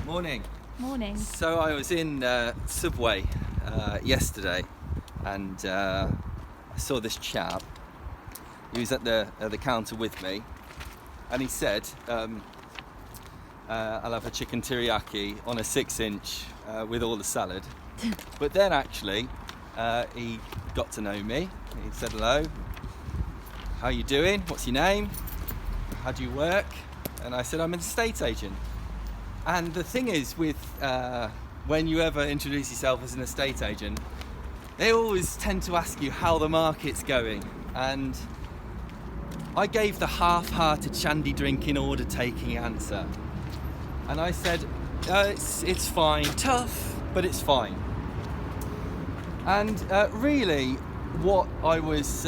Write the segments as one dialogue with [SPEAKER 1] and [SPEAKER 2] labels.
[SPEAKER 1] Morning.
[SPEAKER 2] Morning.
[SPEAKER 1] So I was in Subway yesterday, and I saw this chap. He was at the counter with me, and he said, "I'll have a chicken teriyaki on a 6-inch with all the salad." But then actually, he got to know me. He said, "Hello. How you doing? What's your name? How do you work?" And I said, "I'm an estate agent." And the thing is, with when you ever introduce yourself as an estate agent, they always tend to ask you how the market's going. And I gave the half-hearted shandy drinking, order taking answer. And I said, it's fine, tough, but it's fine. And really, what I was,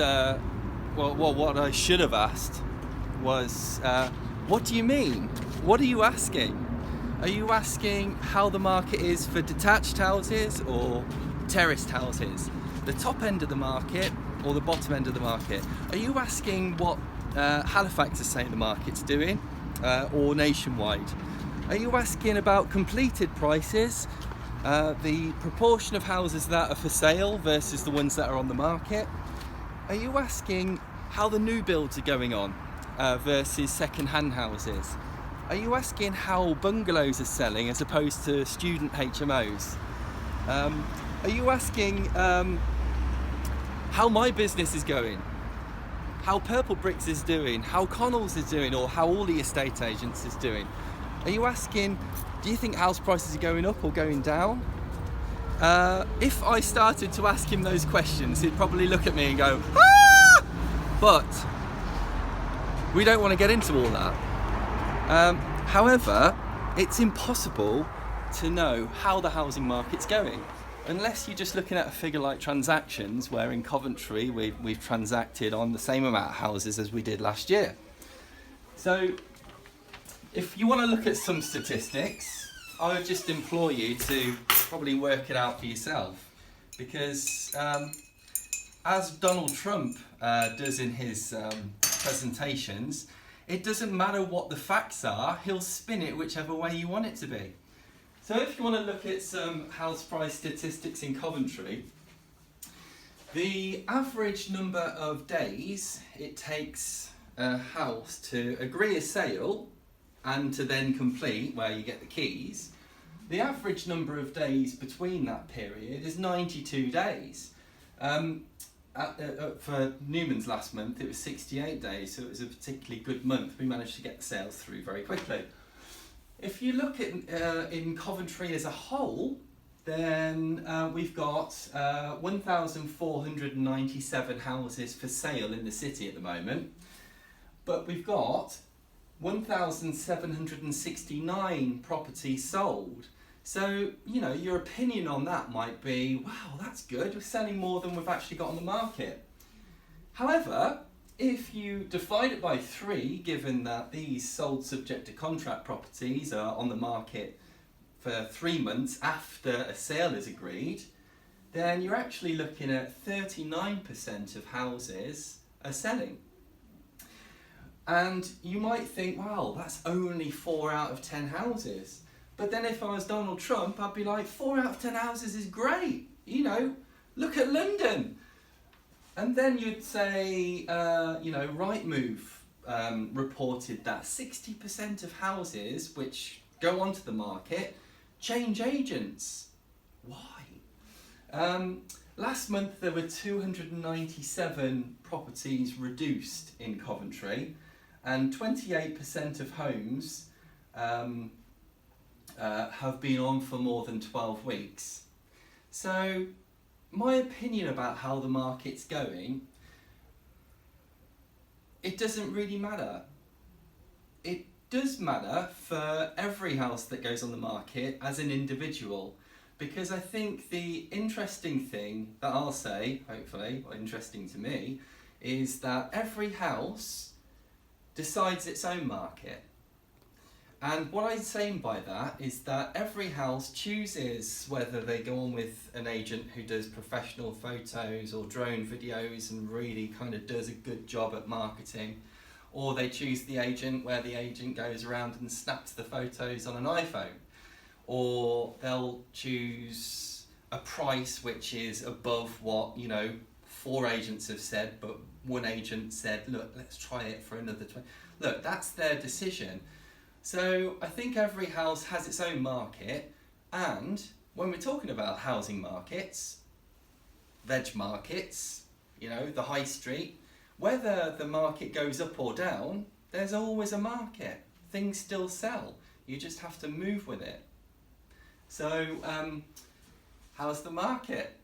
[SPEAKER 1] what I should have asked was, what do you mean? What are you asking? Are you asking how the market is for detached houses or terraced houses? The top end of the market or the bottom end of the market? Are you asking what Halifax is saying the market's doing or nationwide? Are you asking about completed prices, the proportion of houses that are for sale versus the ones that are on the market? Are you asking how the new builds are going on versus second-hand houses? Are you asking how bungalows are selling as opposed to student HMOs? Are you asking how my business is going? How Purple Bricks is doing? How Connells is doing? Or how all the estate agents is doing? Are you asking, do you think house prices are going up or going down? If I started to ask him those questions, he'd probably look at me and go, "Ah!" But we don't want to get into all that. However, it's impossible to know how the housing market's going unless you're just looking at a figure like transactions, where in Coventry we've transacted on the same amount of houses as we did last year. So if you want to look at some statistics, I would just implore you to probably work it out for yourself, because as Donald Trump does in his presentations, it doesn't matter what the facts are, he'll spin it whichever way you want it to be. So if you want to look at some house price statistics in Coventry, the average number of days it takes a house to agree a sale and to then complete, where you get the keys, the average number of days between that period is 92 days. For Newman's last month, it was 68 days, so it was a particularly good month. We managed to get the sales through very quickly. If you look at in Coventry as a whole, then we've got 1,497 houses for sale in the city at the moment, but we've got 1,769 properties sold. So, you know, your opinion on that might be, wow, that's good, we're selling more than we've actually got on the market. However, if you divide it by 3, given that these sold subject to contract properties are on the market for 3 months after a sale is agreed, then you're actually looking at 39% of houses are selling. And you might think, wow, that's only 4 out of 10 houses. But then if I was Donald Trump, I'd be like, 4 out of 10 houses is great. You know, look at London. And then you'd say, Rightmove reported that 60% of houses which go onto the market change agents. Why? Last month there were 297 properties reduced in Coventry, and 28% of homes have been on for more than 12 weeks. So my opinion about how the market's going, it doesn't really matter. It does matter for every house that goes on the market as an individual, because I think the interesting thing that I'll say, hopefully, or interesting to me, is that every house decides its own market. And what I'm saying by that is that every house chooses whether they go on with an agent who does professional photos or drone videos and really kind of does a good job at marketing, or they choose the agent where the agent goes around and snaps the photos on an iPhone. or they'll choose a price which is above what, you know, 4 agents have said, but one agent said, look, let's try it for another 20. Look, that's their decision. So I think every house has its own market, and when we're talking about housing markets, veg markets, you know, the high street, whether the market goes up or down, there's always a market. Things still sell. You just have to move with it. So, how's the market?